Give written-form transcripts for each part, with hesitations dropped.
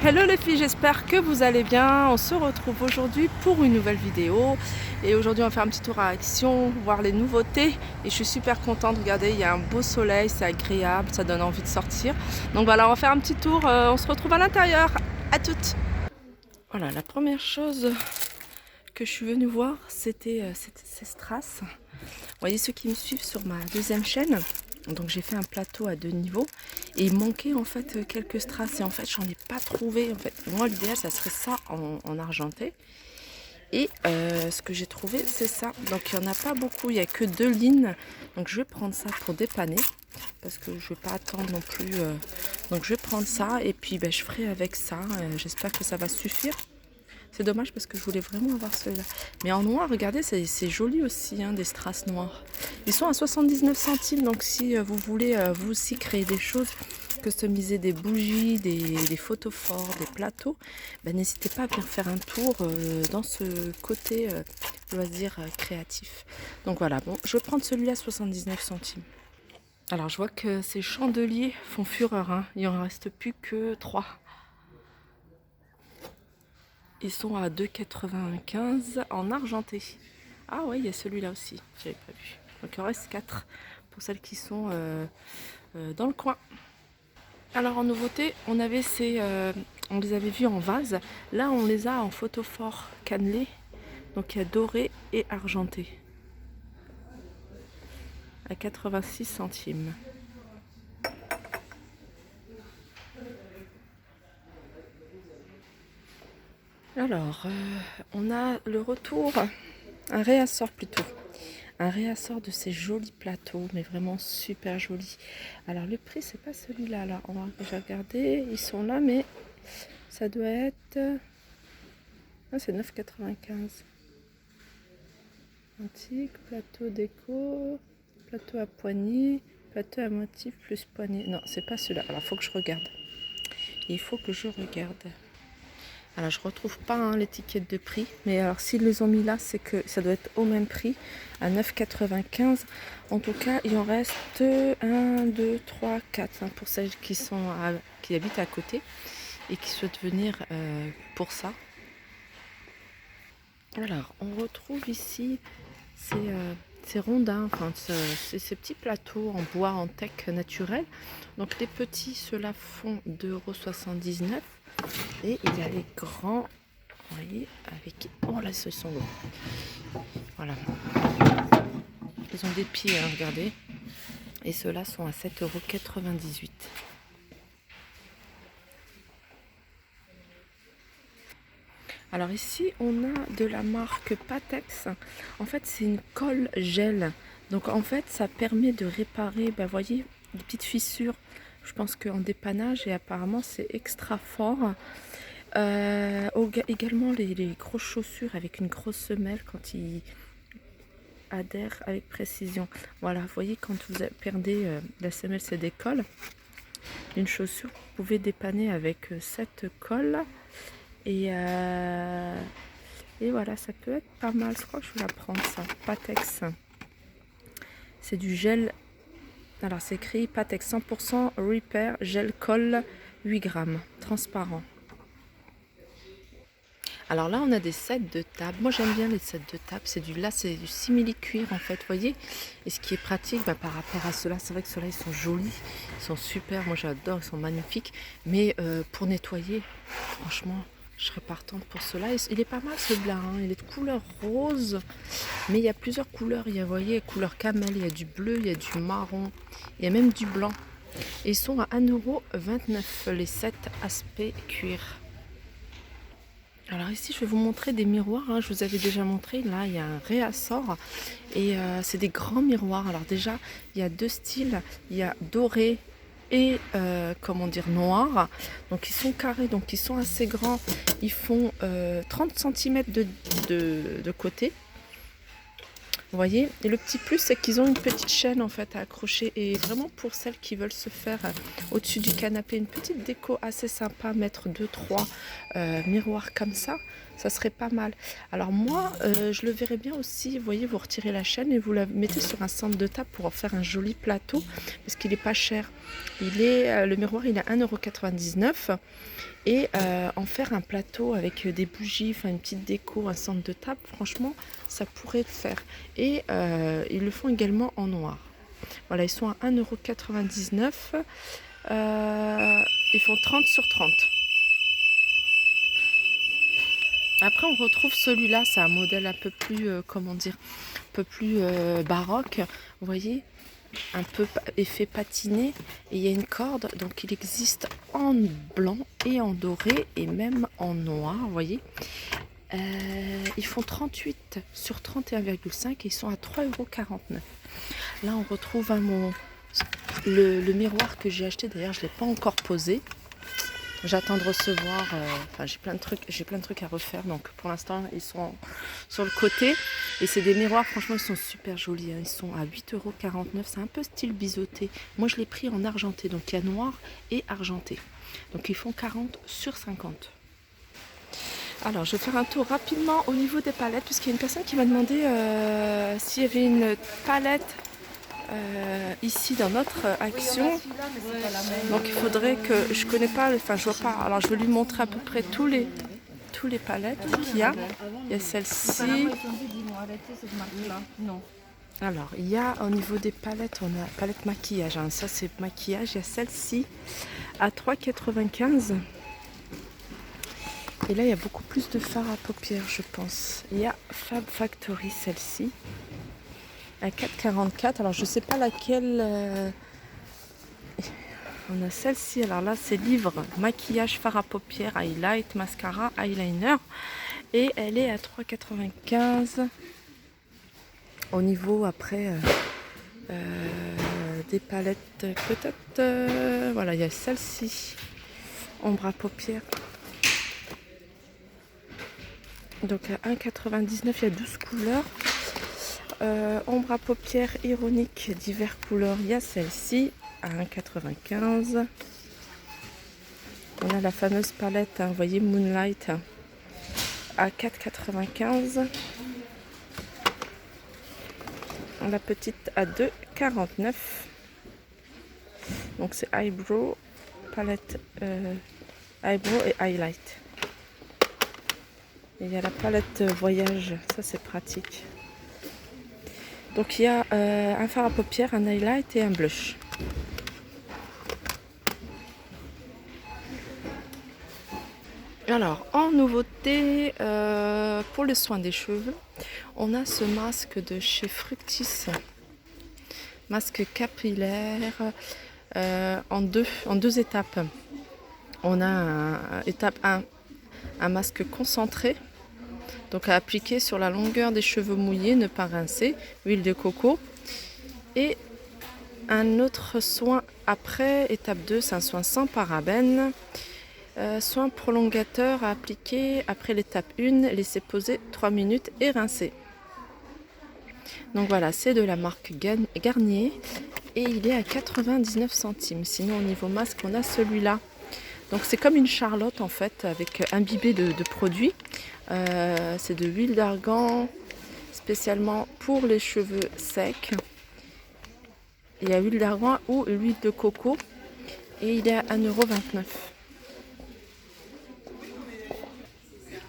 Hello les filles, j'espère que vous allez bien. On se retrouve aujourd'hui pour une nouvelle vidéo. Et aujourd'hui on va faire un petit tour à Action, voir les nouveautés. Et je suis super contente, regardez, il y a un beau soleil, c'est agréable, ça donne envie de sortir. Donc voilà, on va faire un petit tour, on se retrouve à l'intérieur. À toutes. Voilà, la première chose que je suis venue voir, c'était ces strass. Vous voyez ceux qui me suivent sur ma deuxième chaîne. Donc j'ai fait un plateau à 2 niveaux et il manquait en fait quelques strass et en fait j'en ai pas trouvé. En fait moi l'idéal ça serait ça en argenté et ce que j'ai trouvé c'est ça. Donc il n'y en a pas beaucoup, il n'y a que 2 lignes. Donc je vais prendre ça pour dépanner parce que je vais pas attendre non plus. Donc je vais prendre ça et puis je ferai avec ça. J'espère que ça va suffire. C'est dommage parce que je voulais vraiment avoir celui-là. Mais en noir, regardez, c'est joli aussi, hein, des strass noirs. Ils sont à 79 centimes, donc si vous voulez vous aussi créer des choses, customiser des bougies, des photophores, des plateaux, n'hésitez pas à venir faire un tour dans ce côté loisir créatif. Donc voilà, bon, je vais prendre celui-là à 79 centimes. Alors je vois que ces chandeliers font fureur, hein. Il en reste plus que 3. Ils sont à 2,95 en argenté. Ah ouais, il y a celui-là aussi, j'avais pas vu. Donc il en reste 4 pour celles qui sont dans le coin. Alors en nouveauté, on avait on les avait vus en vase. Là, on les a en photophore cannelé. Donc il y a doré et argenté. À 86 centimes. Alors, on a le retour, un réassort plutôt. Un réassort de ces jolis plateaux, mais vraiment super jolis. Alors le prix, c'est pas celui-là. Là, on va déjà regarder. Ils sont là, mais ça doit être... Ah, c'est 9,95. Antique, plateau déco, plateau à poignée, plateau à motif plus poignée. Non, c'est pas celui-là. Alors, il faut que je regarde. Il faut que je regarde. Alors je retrouve pas l'étiquette de prix, mais alors s'ils les ont mis là, c'est que ça doit être au même prix, à 9,95. En tout cas, il en reste 1, 2, 3, 4 pour celles qui habitent à côté et qui souhaitent venir pour ça. Alors on retrouve ici ces rondins, enfin ces petits plateaux en bois en teck naturel. Donc les petits, ceux-là font 2,79 €. Et il y a les grands, vous voyez, avec... Oh là, ce sont gros. Voilà. Ils ont des pieds, hein, regardez. Et ceux-là sont à 7,98 €. Alors ici, on a de la marque Patex. En fait, c'est une colle gel. Donc en fait, ça permet de réparer, vous voyez, des petites fissures. Je pense qu'en dépannage, et apparemment, c'est extra fort. Également les grosses chaussures avec une grosse semelle quand ils adhèrent avec précision. Voilà, vous voyez, quand vous perdez la semelle se décolle. Une chaussure, vous pouvez dépanner avec cette colle. Et voilà, ça peut être pas mal. Je crois que je vais la prendre, ça. Patex. C'est du gel. Alors, c'est écrit Patex 100% Repair Gel Colle 8 grammes. Transparent. Alors là, on a des sets de table. Moi, j'aime bien les sets de table. C'est du simili-cuir, en fait, vous voyez. Et ce qui est pratique par rapport à ceux-là, c'est vrai que ceux-là, ils sont jolis. Ils sont super. Moi, j'adore. Ils sont magnifiques. Mais pour nettoyer, franchement, je serais partante pour ceux-là. Il est pas mal, celui-là. Hein. Il est de couleur rose. Mais il y a plusieurs couleurs. Il y a, vous voyez, couleur camel. Il y a du bleu, il y a du marron. Il y a même du blanc. Et ils sont à 1,29 €, les sets aspect cuir. Alors ici, je vais vous montrer des miroirs. Hein. Je vous avais déjà montré. Là, il y a un réassort. Et c'est des grands miroirs. Alors déjà, il y a 2 styles. Il y a doré et, comment dire, noir. Donc ils sont carrés. Donc ils sont assez grands. Ils font 30 cm de côté. Vous voyez, et le petit plus, c'est qu'ils ont une petite chaîne en fait à accrocher. Et vraiment pour celles qui veulent se faire au-dessus du canapé une petite déco assez sympa, mettre 2-3 miroirs comme ça serait pas mal. Alors moi, je le verrais bien aussi. Vous voyez, vous retirez la chaîne et vous la mettez sur un centre de table pour en faire un joli plateau, parce qu'il est pas cher. Le miroir, il est à 1,99 €. Et en faire un plateau avec des bougies, enfin une petite déco, un centre de table, franchement, ça pourrait le faire. Et ils le font également en noir. Voilà, ils sont à 1,99 €. Ils font 30 sur 30. Après, on retrouve celui-là, c'est un modèle un peu plus, comment dire, un peu plus baroque. Vous voyez, un peu effet patiné, et il y a une corde, donc il existe en blanc et en doré et même en noir, vous voyez. Ils font 38 sur 31,5 et ils sont à 3,49 €. Là on retrouve le miroir que j'ai acheté, d'ailleurs je ne l'ai pas encore posé. J'attends de recevoir, enfin j'ai plein de trucs à refaire, donc pour l'instant ils sont sur le côté. Et c'est des miroirs, franchement ils sont super jolis, hein. Ils sont à 8,49 €, c'est un peu style biseauté. Moi je l'ai pris en argenté, donc il y a noir et argenté. Donc ils font 40 sur 50. Alors je vais faire un tour rapidement au niveau des palettes, puisqu'il y a une personne qui m'a demandé s'il y avait une palette ici dans notre action. Donc il faudrait que je connais pas, enfin je vois pas. Alors je vais lui montrer à peu près tous les palettes qu'il y a. Il y a celle-ci. Alors il y a au niveau des palettes, on a palette maquillage, hein. Ça c'est maquillage. Il y a celle-ci à 3,95 €. Et là il y a beaucoup plus de fards à paupières, je pense. Il y a Fab Factory, celle-ci à 4,44 €. Alors je sais pas laquelle. On a celle-ci. Alors là c'est livre maquillage, fard à paupières, highlight, mascara, eyeliner, et elle est à 3,95 €. Au niveau après des palettes, peut-être voilà, il y a celle-ci, ombre à paupières, donc à 1,99 €. Il y a 12 couleurs. Ombre à paupières ironique divers couleurs, il y a celle-ci à 1,95 €. On a la fameuse palette, hein, vous voyez, Moonlight à 4,95 €. La petite à 2,49 €. Donc c'est eyebrow, palette eyebrow et highlight. Et il y a la palette voyage, ça c'est pratique. Donc il y a un fard à paupières, un highlight et un blush. Alors en nouveauté, pour les soins des cheveux, on a ce masque de chez Fructis, masque capillaire en deux étapes. On a étape 1, un masque concentré, donc à appliquer sur la longueur des cheveux mouillés, ne pas rincer, huile de coco. Et un autre soin après, étape 2, c'est un soin sans parabènes. Soin prolongateur à appliquer après l'étape 1, laisser poser 3 minutes et rincer. Donc voilà, c'est de la marque Garnier et il est à 99 centimes. Sinon au niveau masque, on a celui-là. Donc c'est comme une charlotte en fait, avec imbibé de produits. C'est de l'huile d'argan, spécialement pour les cheveux secs. Il y a huile d'argan ou l'huile de coco et il est à 1,29 €.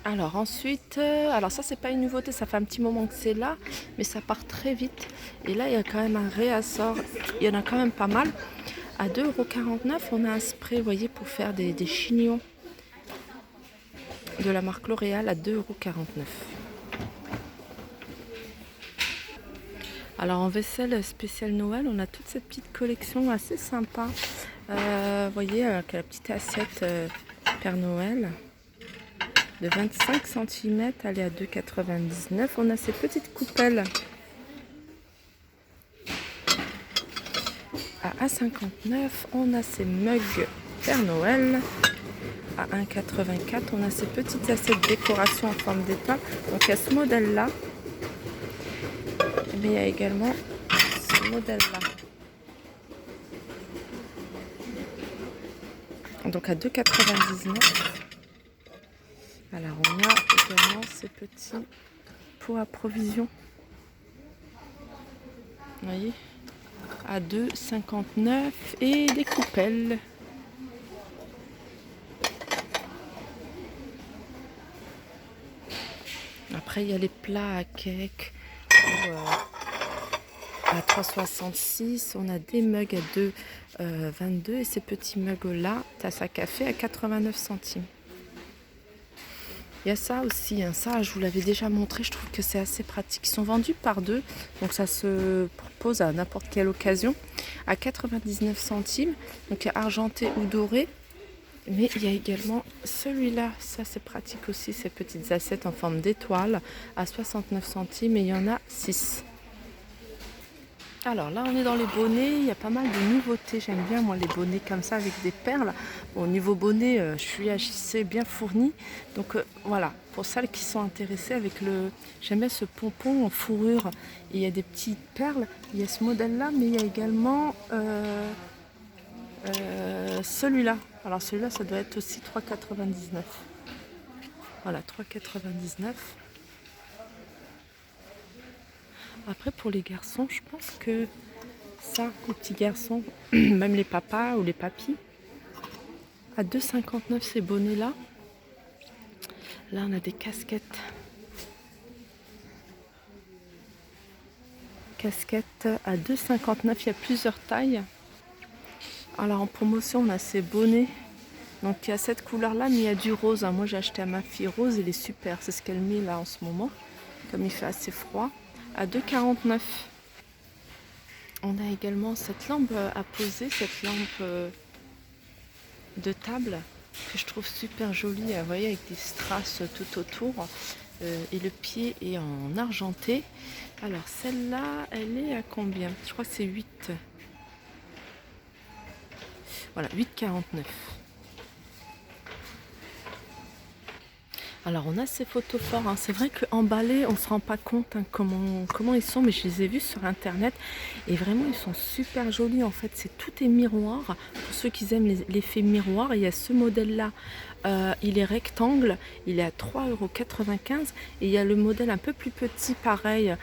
Alors ensuite, alors ça c'est pas une nouveauté, ça fait un petit moment que c'est là, mais ça part très vite. Et là il y a quand même un réassort, il y en a quand même pas mal. À 2,49 €, on a un spray, vous voyez, pour faire des chignons de la marque L'Oréal à 2,49 €. Alors en vaisselle spéciale Noël, on a toute cette petite collection assez sympa. Vous voyez, avec la petite assiette Père Noël de 25 cm, elle est à 2,99 €. On a ces petites coupelles à 1,59 €. On a ces mugs Père Noël à 1,84 €. On a ces petites assiettes décoration en forme d'état. Donc il y a ce modèle là. Mais il y a également ce modèle-là. Donc à 2,99 €. Alors on a également ces petits pots à provision. Vous voyez, à 2,59 € et des coupelles. Après il y a les plats à cake à 3,66 €. On a des mugs à 2,22 € et ces petits mugs là, tasse à café à 89 centimes. Il y a ça aussi, hein. Ça je vous l'avais déjà montré, je trouve que c'est assez pratique. Ils sont vendus par deux, donc ça se propose à n'importe quelle occasion, à 99 centimes, donc argenté ou doré. Mais il y a également celui-là, ça c'est pratique aussi, ces petites assiettes en forme d'étoile à 69 centimes et il y en a 6. Alors là on est dans les bonnets, il y a pas mal de nouveautés, j'aime bien moi les bonnets comme ça avec des perles. Bon, au niveau bonnet, je suis assez bien fournie, donc voilà, pour celles qui sont intéressées avec j'aime bien ce pompon en fourrure, et il y a des petites perles, il y a ce modèle là, mais il y a également celui-là. Alors celui-là ça doit être aussi 3,99 €. Voilà, 3,99 €. Après pour les garçons, je pense que ça, les petits garçons, même les papas ou les papis, à 2,59 € ces bonnets là. Là on a des casquettes. Casquettes à 2,59 €, il y a plusieurs tailles. Alors en promotion on a ces bonnets. Donc il y a cette couleur là, mais il y a du rose. Moi j'ai acheté à ma fille rose, elle est super, c'est ce qu'elle met là en ce moment, comme il fait assez froid. À 2,49 €. On a également cette lampe à poser, cette lampe de table que je trouve super jolie, vous voyez, avec des strass tout autour, et le pied est en argenté. Alors celle-là, elle est à combien? Je crois que c'est 8. Voilà, 8,49 €. Alors on a ces photophores, hein. C'est vrai qu'emballés on ne se rend pas compte, hein, comment ils sont, mais je les ai vus sur internet et vraiment ils sont super jolis en fait. Tout est miroir, pour ceux qui aiment l'effet miroir. Il y a ce modèle là, il est rectangle, il est à 3,95 € et il y a le modèle un peu plus petit, pareil,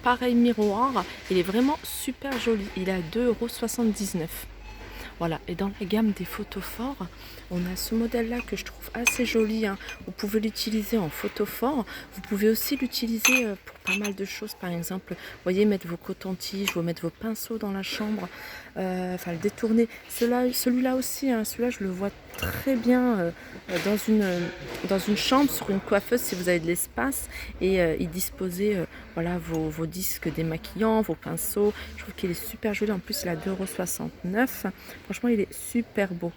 pareil miroir, il est vraiment super joli, il est à 2,79 €. Voilà, et dans la gamme des photophores, on a ce modèle-là que je trouve assez joli, hein. Vous pouvez l'utiliser en photophore. Vous pouvez aussi l'utiliser pour pas mal de choses. Par exemple, vous voyez, mettre vos cotons-tiges, vous mettre vos pinceaux dans la chambre, enfin le détourner. Celui-là aussi, hein, celui-là je le vois très bien dans une chambre, sur une coiffeuse si vous avez de l'espace, et y disposer voilà, vos disques démaquillants, vos pinceaux. Je trouve qu'il est super joli. En plus il est à 2,69 €. Franchement il est super beau.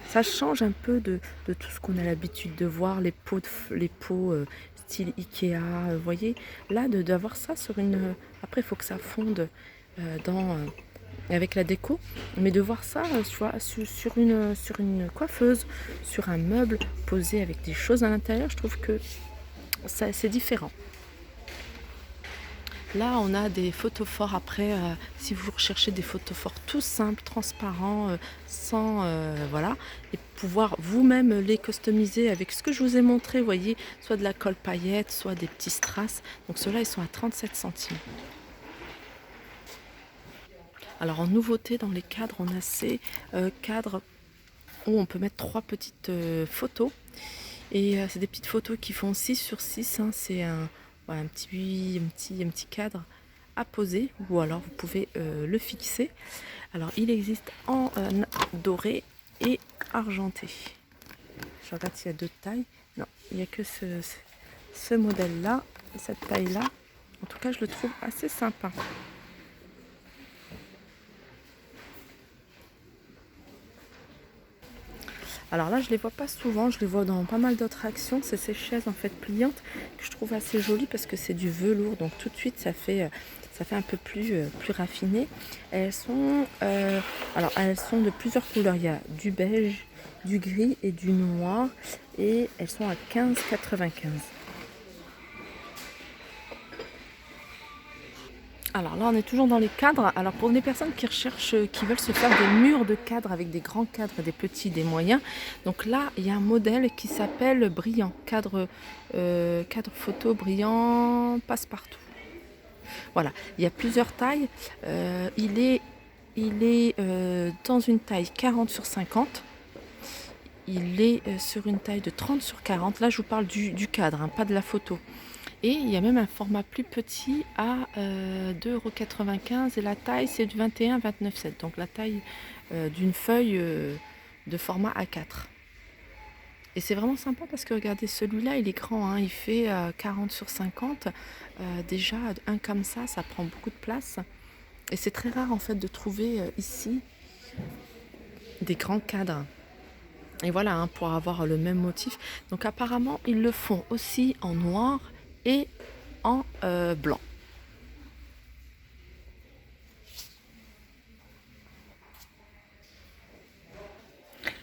Ça change un peu de tout ce qu'on a l'habitude de voir, les pots style Ikea, vous voyez. Là, d'avoir ça sur une... Après, il faut que ça fonde avec la déco, mais de voir ça sur une coiffeuse, sur un meuble posé avec des choses à l'intérieur, je trouve que c'est différent. Là, on a des photophores après, si vous recherchez des photophores tout simples, transparents, sans... voilà, et pouvoir vous-même les customiser avec ce que je vous ai montré, vous voyez, soit de la colle paillette, soit des petits strass. Donc ceux-là, ils sont à 37 centimes. Alors en nouveauté, dans les cadres, on a ces cadres où on peut mettre 3 petites photos. Et c'est des petites photos qui font 6 sur 6, hein. C'est un petit cadre à poser, ou alors vous pouvez le fixer. Alors il existe en doré et argenté. Je regarde s'il y a d'autres tailles. Non, il n'y a que ce modèle là, cette taille là. En tout cas je le trouve assez sympa. Alors là, je les vois pas souvent, je les vois dans pas mal d'autres actions. C'est ces chaises en fait pliantes que je trouve assez jolies parce que c'est du velours, donc tout de suite ça fait un peu plus raffiné. Elles sont de plusieurs couleurs. Il y a du beige, du gris et du noir, et elles sont à 15,95 €. Alors là, on est toujours dans les cadres. Alors pour les personnes qui recherchent, qui veulent se faire des murs de cadres avec des grands cadres, des petits, des moyens. Donc là, il y a un modèle qui s'appelle Brillant. Cadre photo brillant passe-partout. Voilà, il y a plusieurs tailles. Il est dans une taille 40 sur 50. Il est sur une taille de 30 sur 40. Là, je vous parle du cadre, hein, pas de la photo. Et il y a même un format plus petit à 2,95 € et la taille c'est du 21-29,7. Donc la taille d'une feuille de format A4. Et c'est vraiment sympa parce que regardez, celui-là il est grand, hein, il fait 40 sur 50. Déjà un comme ça prend beaucoup de place. Et c'est très rare en fait de trouver ici des grands cadres. Et voilà, hein, pour avoir le même motif. Donc apparemment ils le font aussi en noir et en blanc.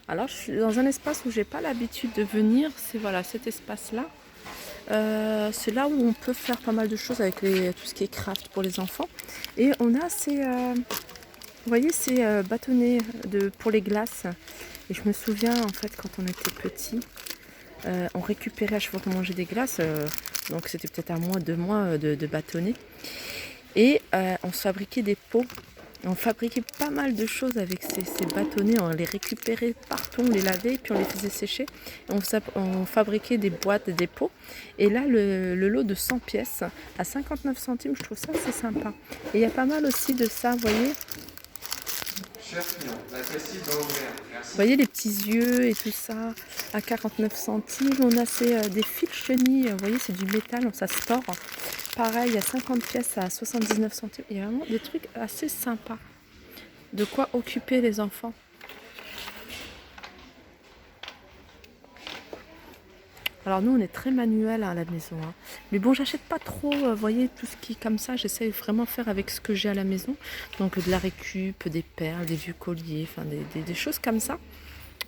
Alors je suis dans un espace où j'ai pas l'habitude de venir, c'est voilà cet espace là. C'est là où on peut faire pas mal de choses avec tout ce qui est craft pour les enfants. Et on a ces, vous voyez ces bâtonnets pour les glaces. Et je me souviens en fait quand on était petit, on récupérait à chaque fois qu'on mangeait des glaces, donc c'était peut-être un mois, 2 mois de bâtonnets. Et on se fabriquait des pots. On fabriquait pas mal de choses avec ces bâtonnets. On les récupérait partout, on les lavait, puis on les faisait sécher. On fabriquait des boîtes, des pots. Et là, le lot de 100 pièces à 59 centimes, je trouve ça assez sympa. Et il y a pas mal aussi de ça, vous voyez. Vous voyez les petits yeux et tout ça à 49 centimes. On a des fils chenilles, vous voyez, c'est du métal, ça se tord. Pareil, il y a 50 pièces à 79 centimes. Il y a vraiment des trucs assez sympas. De quoi occuper les enfants. Alors nous, on est très manuel à la maison. Hein. Mais bon, j'achète pas trop, vous voyez, tout ce qui est comme ça. J'essaie vraiment de faire avec ce que j'ai à la maison. Donc de la récup, des perles, des vieux colliers, enfin des choses comme ça.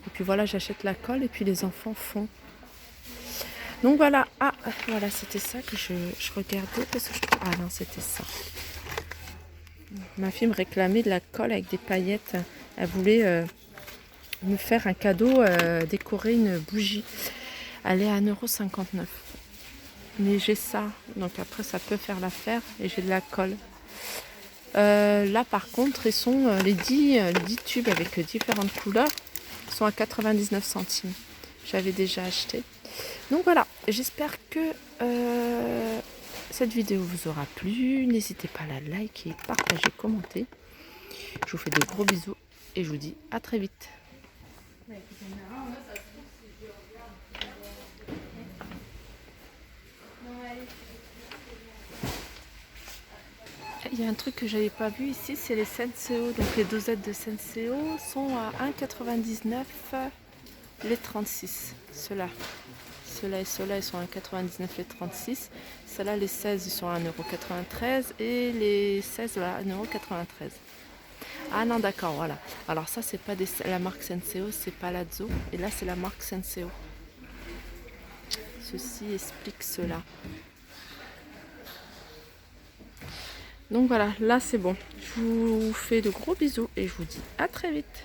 Et puis voilà, j'achète la colle et puis les enfants font. Donc voilà, voilà, c'était ça que je regardais parce que ah non, c'était ça. Ma fille me réclamait de la colle avec des paillettes. Elle voulait me faire un cadeau, décorer une bougie. Elle est à 1,59 €. Mais j'ai ça, donc après ça peut faire l'affaire et j'ai de la colle. Là par contre, ils sont les 10 tubes avec différentes couleurs sont à 99 centimes. J'avais déjà acheté. Donc voilà, j'espère que cette vidéo vous aura plu. N'hésitez pas à la liker, partager, commenter. Je vous fais de gros bisous et je vous dis à très vite. Il y a un truc que j'avais pas vu ici, c'est les Senseo. Donc les dosettes de Senseo sont à 1,99 € les 36. Ceux-là et ceux-là, ils sont à 1,99 € les 36. Ceux-là, les 16, ils sont à 1,93 € et les 16, voilà, à 1,93 €. Ah non, d'accord, voilà. Alors ça, c'est pas la marque Senseo, c'est Palazzo. Et là, c'est la marque Senseo. Ceci explique cela. Donc voilà, là c'est bon. Je vous fais de gros bisous et je vous dis à très vite.